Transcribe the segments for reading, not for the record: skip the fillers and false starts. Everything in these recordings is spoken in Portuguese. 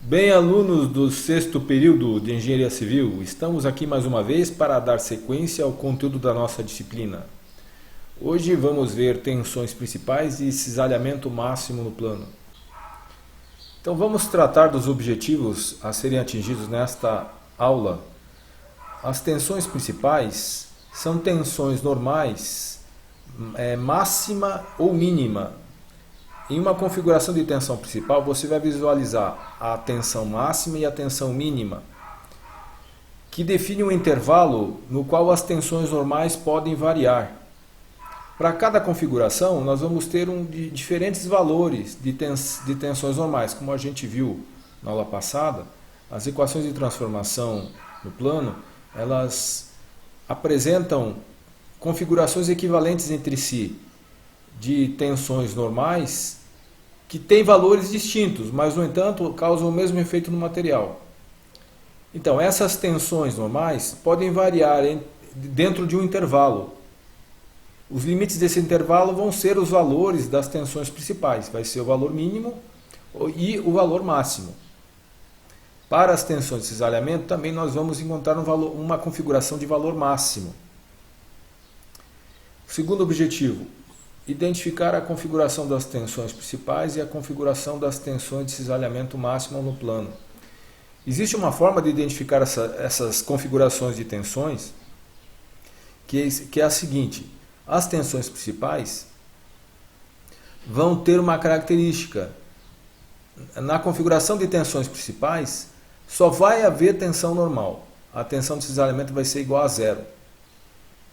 Bem, alunos do sexto período de Engenharia Civil, estamos aqui mais uma vez para dar sequência ao conteúdo da nossa disciplina. Hoje vamos ver tensões principais e cisalhamento máximo no plano. Então vamos tratar dos objetivos a serem atingidos nesta aula. As tensões principais são tensões normais, máxima ou mínima. Em uma configuração de tensão principal, você vai visualizar a tensão máxima e a tensão mínima, que define um intervalo no qual as tensões normais podem variar. Para cada configuração, nós vamos ter diferentes valores de tensões normais. Como a gente viu na aula passada, as equações de transformação no plano, elas apresentam configurações equivalentes entre si de tensões normais que têm valores distintos, mas no entanto causam o mesmo efeito no material. Então essas tensões normais podem variar dentro de um intervalo. Os limites desse intervalo vão ser os valores das tensões principais, vai ser o valor mínimo e o valor máximo. Para as tensões de cisalhamento também nós vamos encontrar uma configuração de valor máximo. Segundo objetivo, identificar a configuração das tensões principais e a configuração das tensões de cisalhamento máximo no plano. Existe uma forma de identificar essas configurações de tensões que é a seguinte: as tensões principais vão ter uma característica. Na configuração de tensões principais só vai haver tensão normal. A tensão de cisalhamento vai ser igual a zero.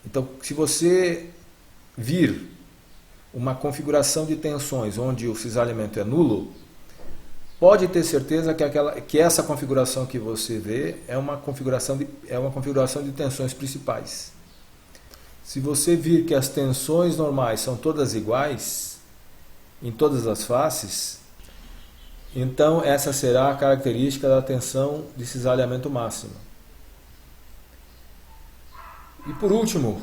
Então, se você vir uma configuração de tensões onde o cisalhamento é nulo, pode ter certeza que essa configuração que você vê é uma configuração de tensões principais. Se você vir que as tensões normais são todas iguais, em todas as faces, então essa será a característica da tensão de cisalhamento máximo. E por último,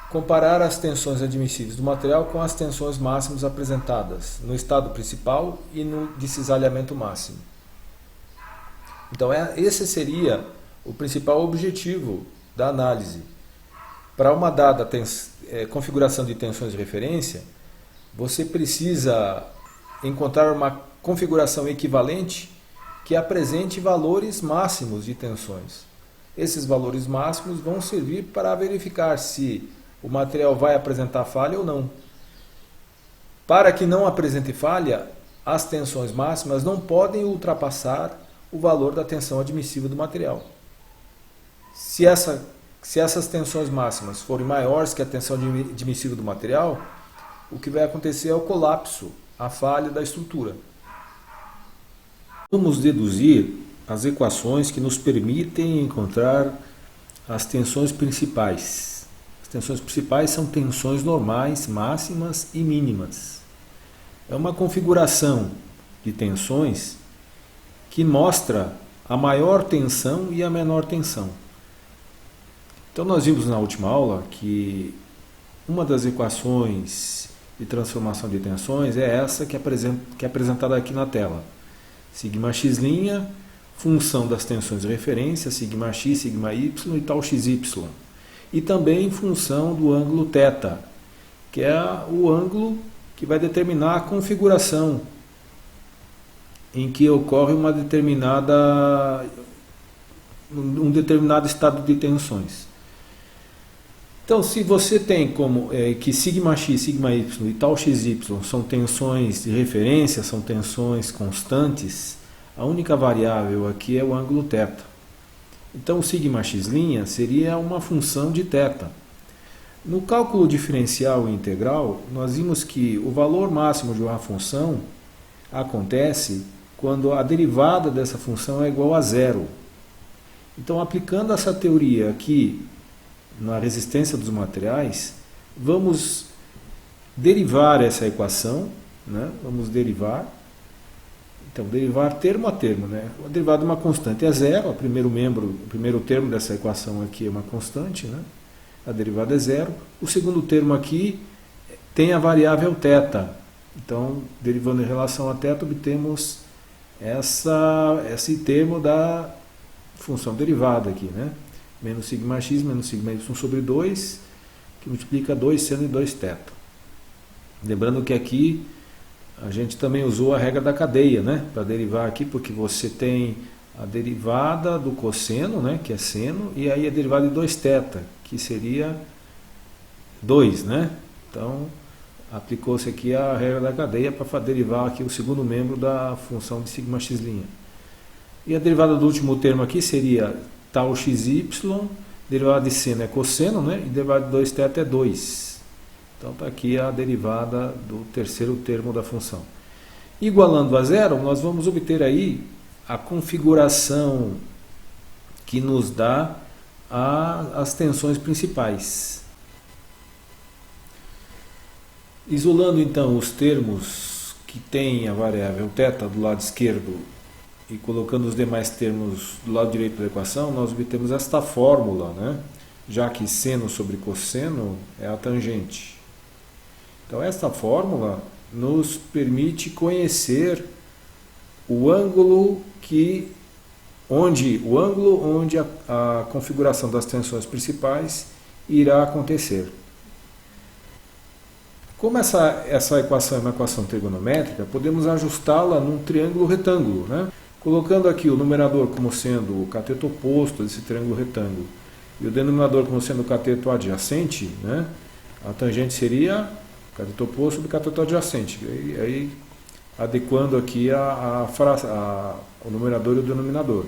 comparar as tensões admissíveis do material com as tensões máximas apresentadas no estado principal e no de cisalhamento máximo. Então esse seria o principal objetivo da análise. Para uma dada configuração de tensões de referência, você precisa encontrar uma configuração equivalente que apresente valores máximos de tensões. Esses valores máximos vão servir para verificar se o material vai apresentar falha ou não. Para que não apresente falha, as tensões máximas não podem ultrapassar o valor da tensão admissível do material. Se essas tensões máximas forem maiores que a tensão admissível do material, o que vai acontecer é o colapso, a falha da estrutura. Vamos deduzir as equações que nos permitem encontrar as tensões principais. As tensões principais são tensões normais, máximas e mínimas. É uma configuração de tensões que mostra a maior tensão e a menor tensão. Então nós vimos na última aula que uma das equações de transformação de tensões é essa que é apresentada aqui na tela. Sigma x', função das tensões de referência, sigma x, sigma y e tal xy. E também em função do ângulo θ, que é o ângulo que vai determinar a configuração em que ocorre um determinado estado de tensões. Então, se você tem como que sigma x, sigma y e tal xy são tensões de referência, são tensões constantes, a única variável aqui é o ângulo θ. Então, o sigma x' seria uma função de θ. No cálculo diferencial e integral, nós vimos que o valor máximo de uma função acontece quando a derivada dessa função é igual a zero. Então, aplicando essa teoria aqui na resistência dos materiais, vamos derivar essa equação, né? Vamos derivar. Então, derivar termo a termo, né? A derivada de uma constante é zero, o primeiro termo dessa equação aqui é uma constante, né? A derivada é zero. O segundo termo aqui tem a variável θ. Então, derivando em relação a θ, obtemos esse termo da função derivada aqui, né? Menos sigma x menos sigma y sobre 2, que multiplica 2 seno e 2 θ. Lembrando que aqui a gente também usou a regra da cadeia, né? Para derivar aqui, porque você tem a derivada do cosseno, né? Que é seno, e aí a derivada de 2 θ, que seria 2, né? Então, aplicou-se aqui a regra da cadeia para derivar aqui o segundo membro da função de sigma x'. E a derivada do último termo aqui seria tal xy, derivada de seno é cosseno, né? E derivada de 2 θ é 2. Então está aqui a derivada do terceiro termo da função. Igualando a zero, nós vamos obter aí a configuração que nos dá as tensões principais. Isolando então os termos que têm a variável θ do lado esquerdo e colocando os demais termos do lado direito da equação, nós obtemos esta fórmula, né? Já que seno sobre cosseno é a tangente. Então esta fórmula nos permite conhecer o ângulo onde a configuração das tensões principais irá acontecer. Como essa equação é uma equação trigonométrica, podemos ajustá-la num triângulo retângulo, né? Colocando aqui o numerador como sendo o cateto oposto desse triângulo retângulo e o denominador como sendo o cateto adjacente, né? A tangente seria o cateto oposto do cateto adjacente. E aí adequando aqui o numerador e o denominador.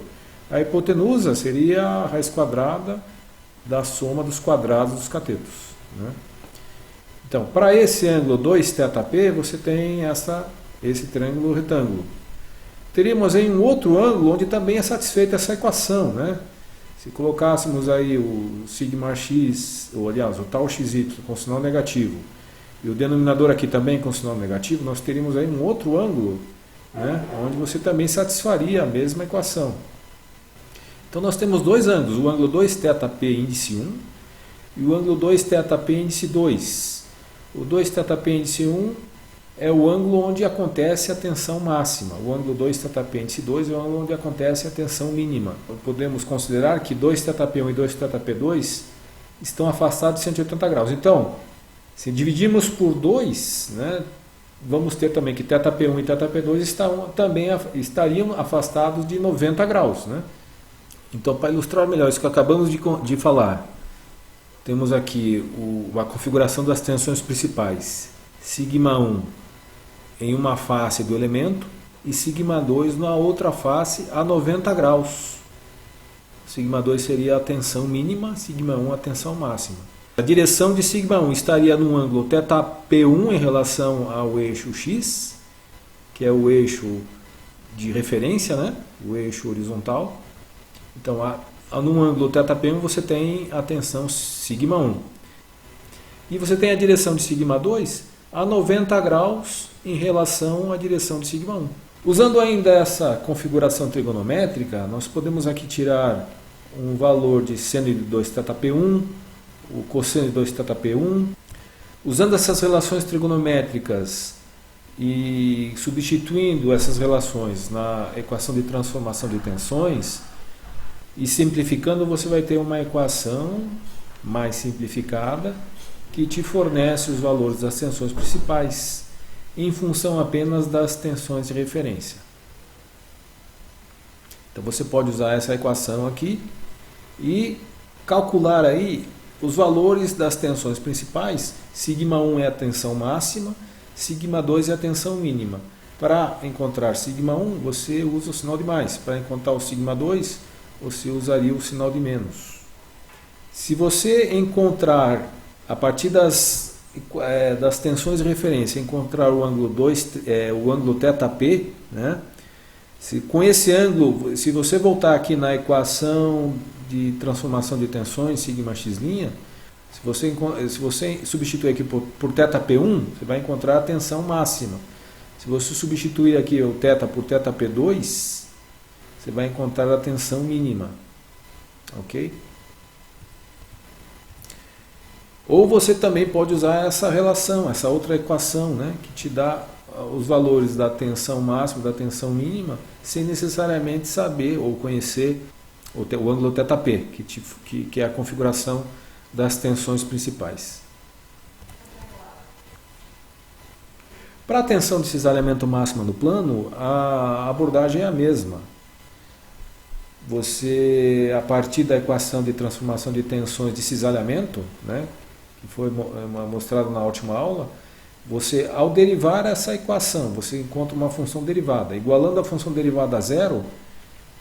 A hipotenusa seria a raiz quadrada da soma dos quadrados dos catetos, né? Então, para esse ângulo 2θp, você tem esse triângulo retângulo. Teríamos aí um outro ângulo onde também é satisfeita essa equação, né? Se colocássemos aí o sigma x, ou aliás, o tal xy com sinal negativo, e o denominador aqui também com sinal negativo, nós teríamos aí um outro ângulo, né? Onde você também satisfaria a mesma equação. Então nós temos dois ângulos, o ângulo 2θp índice 1 e o ângulo 2θp índice 2. O 2θp índice 1 é o ângulo onde acontece a tensão máxima. O ângulo 2θp índice 2 é o ângulo onde acontece a tensão mínima. Podemos considerar que 2θp1 e 2θp2 estão afastados de 180 graus. Então, se dividirmos por 2, né, vamos ter também que θp1 e θp2 também estariam afastados de 90 graus. Né? Então, para ilustrar melhor isso que acabamos de falar, temos aqui a configuração das tensões principais. Sigma1 em uma face do elemento e sigma2 na outra face a 90 graus. Sigma2 seria a tensão mínima, sigma1 a tensão máxima. A direção de sigma1 estaria no ângulo θp1 em relação ao eixo x, que é o eixo de referência, né? O eixo horizontal. Então, no ângulo θp1 você tem a tensão sigma1. E você tem a direção de sigma2 a 90 graus em relação à direção de sigma1. Usando ainda essa configuração trigonométrica, nós podemos aqui tirar um valor de seno de 2θp1, o cosseno de 2θp1. Usando essas relações trigonométricas e substituindo essas relações na equação de transformação de tensões, e simplificando, você vai ter uma equação mais simplificada que te fornece os valores das tensões principais em função apenas das tensões de referência. Então você pode usar essa equação aqui e calcular aí os valores das tensões principais. Sigma1 é a tensão máxima, sigma2 é a tensão mínima. Para encontrar sigma1, você usa o sinal de mais. Para encontrar o sigma2, você usaria o sinal de menos. Se você encontrar, a partir das tensões de referência, encontrar o ângulo o ângulo θp, né? Com esse ângulo, se você voltar aqui na equação de transformação de tensões, sigma x', se você substituir aqui por θp1, você vai encontrar a tensão máxima. Se você substituir aqui o θ por θp2, você vai encontrar a tensão mínima. Ok? Ou você também pode usar essa relação, essa outra equação, né, que te dá os valores da tensão máxima e da tensão mínima sem necessariamente saber ou conhecer o ângulo θp, que é a configuração das tensões principais. Para a tensão de cisalhamento máxima no plano, a abordagem é a mesma. Você, a partir da equação de transformação de tensões de cisalhamento, né, que foi mostrado na última aula, você, ao derivar essa equação, você encontra uma função derivada. Igualando a função derivada a zero,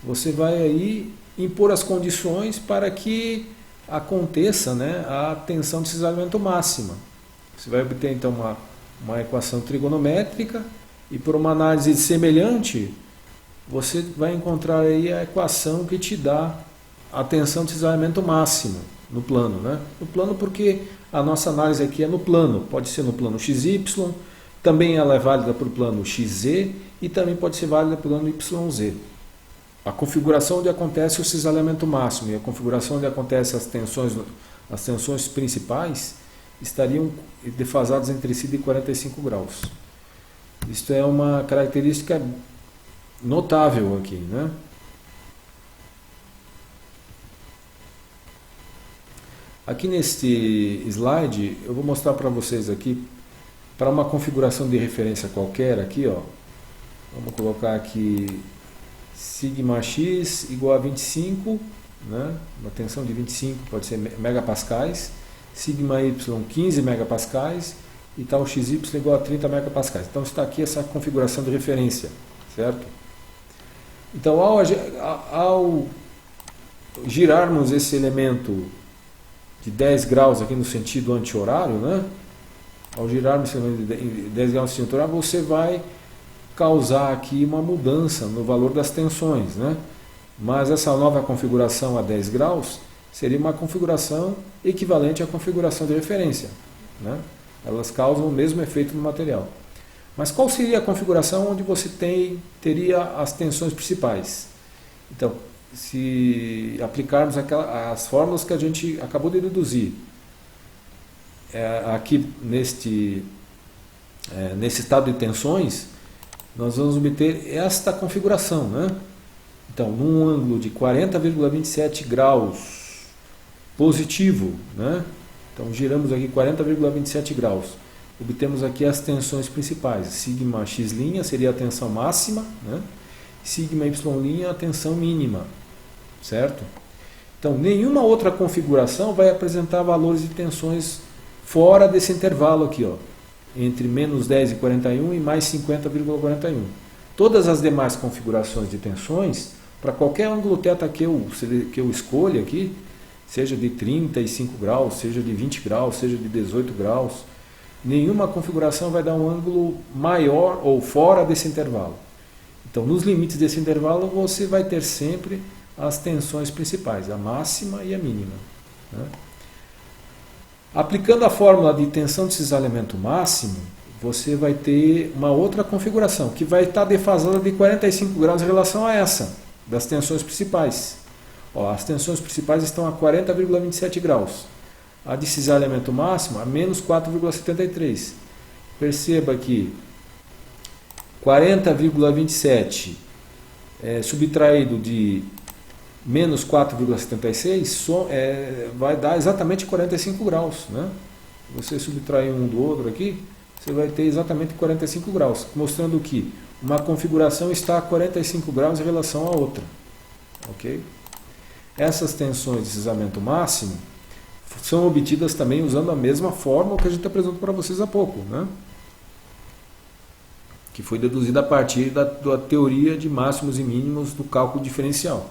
você vai aí impor as condições para que aconteça, né, a tensão de cisalhamento máxima. Você vai obter então uma equação trigonométrica e, por uma análise semelhante, você vai encontrar aí a equação que te dá a tensão de cisalhamento máximo no plano, né? No plano, porque a nossa análise aqui é no plano, pode ser no plano XY, também ela é válida para o plano XZ e também pode ser válida para o plano YZ. A configuração onde acontece o cisalhamento máximo e a configuração onde acontecem as tensões principais estariam defasadas entre si de 45 graus. Isto é uma característica notável aqui, né? Aqui neste slide eu vou mostrar para vocês aqui, para uma configuração de referência qualquer aqui, ó, vamos colocar aqui sigma x igual a 25, né? Uma tensão de 25 pode ser megapascais, sigma y 15 megapascais e tal xy igual a 30 megapascais. Então está aqui essa configuração de referência, certo? Então ao girarmos esse elemento de 10 graus aqui no sentido anti-horário, né? Ao girarmos esse elemento de 10 graus no sentido horário, você vai causar aqui uma mudança no valor das tensões, né? Mas essa nova configuração a 10 graus seria uma configuração equivalente à configuração de referência, né? Elas causam o mesmo efeito no material. Mas qual seria a configuração onde você teria as tensões principais? Então, se aplicarmos as fórmulas que a gente acabou de deduzir, aqui nesse estado de tensões, nós vamos obter esta configuração, né? Então, num ângulo de 40,27 graus positivo, né? Então, giramos aqui 40,27 graus. Obtemos aqui as tensões principais. Sigma x' seria a tensão máxima, né? Sigma y' a tensão mínima, certo? Então, nenhuma outra configuração vai apresentar valores de tensões fora desse intervalo aqui, ó, entre menos 10,41 e mais 50,41. Todas as demais configurações de tensões, para qualquer ângulo θ que eu escolha aqui, seja de 35 graus, seja de 20 graus, seja de 18 graus, nenhuma configuração vai dar um ângulo maior ou fora desse intervalo. Então, nos limites desse intervalo, você vai ter sempre as tensões principais, a máxima e a mínima, né? Aplicando a fórmula de tensão de cisalhamento máximo, você vai ter uma outra configuração, que vai estar defasada de 45 graus em relação a essa, das tensões principais. Ó, as tensões principais estão a 40,27 graus. A de cisalhamento máximo a menos 4,73. Perceba que 40,27 subtraído de menos 4,76 vai dar exatamente 45 graus, né? Você subtrair um do outro aqui, você vai ter exatamente 45 graus, mostrando que uma configuração está a 45 graus em relação à outra. Ok? Essas tensões de cisalhamento máximo são obtidas também usando a mesma fórmula que a gente apresentou para vocês há pouco, né? Que foi deduzida a partir da teoria de máximos e mínimos do cálculo diferencial.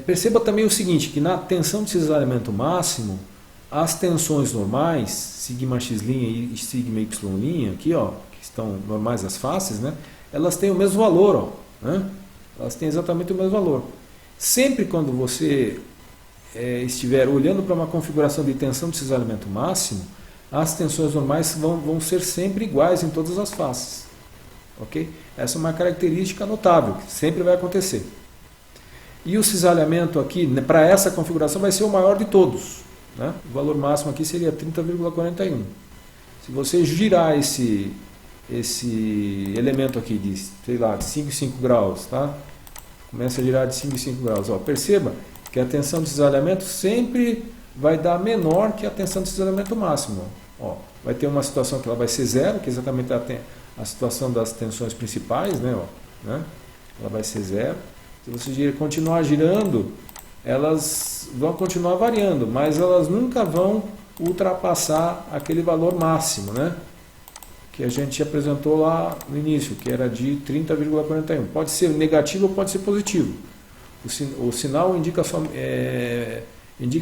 Perceba também o seguinte, que na tensão de cisalhamento máximo, as tensões normais, sigma x' e sigma y', aqui, ó, que estão normais as faces, né, elas têm o mesmo valor, ó, né? Elas têm exatamente o mesmo valor. Sempre quando você estiver olhando para uma configuração de tensão de cisalhamento máximo, as tensões normais vão ser sempre iguais em todas as faces. Ok? Essa é uma característica notável, que sempre vai acontecer. E o cisalhamento aqui, para essa configuração, vai ser o maior de todos, né? O valor máximo aqui seria 30,41. Se você girar esse elemento aqui de, sei lá, de 5 em 5 graus, tá? Começa a girar de 5 em 5 graus. Ó, perceba que a tensão de cisalhamento sempre vai dar menor que a tensão de cisalhamento máximo. Ó, vai ter uma situação que ela vai ser zero, que é exatamente a situação das tensões principais, né? Ó, né? Ela vai ser zero. Se você continuar girando, elas vão continuar variando, mas elas nunca vão ultrapassar aquele valor máximo, né? Que a gente apresentou lá no início, que era de 30,41. Pode ser negativo ou pode ser positivo. O sinal indica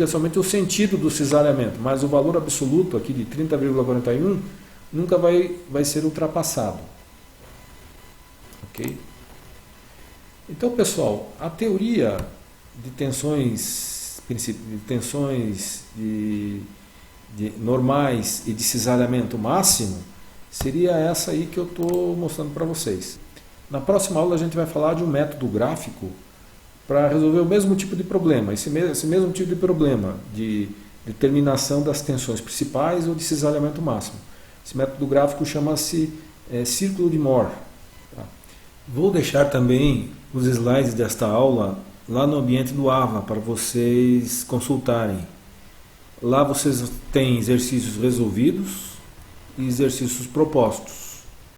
somente o sentido do cisalhamento, mas o valor absoluto aqui de 30,41 nunca vai ser ultrapassado. Ok? Então, pessoal, a teoria de tensões normais e de cisalhamento máximo seria essa aí que eu estou mostrando para vocês. Na próxima aula a gente vai falar de um método gráfico para resolver o mesmo tipo de problema, esse mesmo tipo de problema de determinação das tensões principais ou de cisalhamento máximo. Esse método gráfico chama-se círculo de Mohr. Tá? Vou deixar também os slides desta aula lá no ambiente do AVA para vocês consultarem. Lá vocês têm exercícios resolvidos e exercícios propostos.